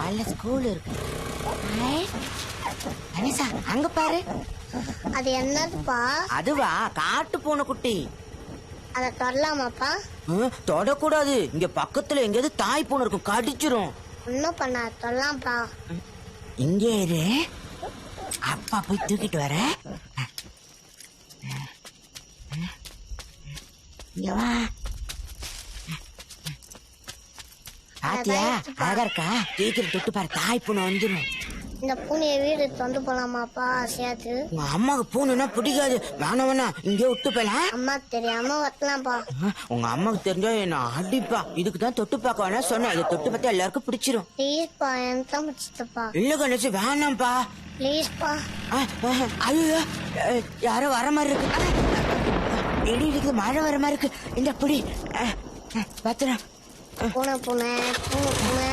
காலைல ஸ்கூல் இருக்கு. கணேசா அங்க பாரு. அது என்னதுப்பா? அதுவா காட்டு பூனை குட்டி. அத தொடலாமாப்பா? தொடக்கூடாது. இங்க பக்கத்துல எங்கேயாவது தாய் பூனை இருக்கும், கடிச்சிரும். ஒன்னும் பண்ண தொடலாம்ப்பா. இங்கே இரு, அப்பா போய் தூக்கிட்டு வர. இங்க வா. பாத்தியா அழகா இருக்கா? சீக்கிரம் தொட்டு பாரு, தாய் பூனை வந்துடும். இந்த பூனைய வீடு தொந்து போலாமாப்பா? சேர்த்து உங்க அம்மாவுக்கு பூனைன்னா பிடிக்காது. வேணா இங்கே விட்டு போலாம். அம்மா தெரியாம வரலாம்ப்பா. உங்க அம்மாவுக்கு தெரிஞ்சா என்ன அடிப்பா. இதுக்குதான் தொட்டு பார்க்க வேணா சொன்னேன். இதை தொட்டு பார்த்தா எல்லாருக்கும் பிடிச்சிரும். ப்ளீஸ்ப்பா, எனக்கு தான் பிடிச்சதுப்பா. இல்ல கணேஷ், வேணாம்ப்பா. ப்ளீஸ்ப்பா. ஐயோ, யாரோ வர மாதிரி இருக்கு. இடி இடிக்குது, மழை வர மாதிரி இருக்கு. இந்த பிடி பத்திரம். பூனை பூனை பூனை பூனை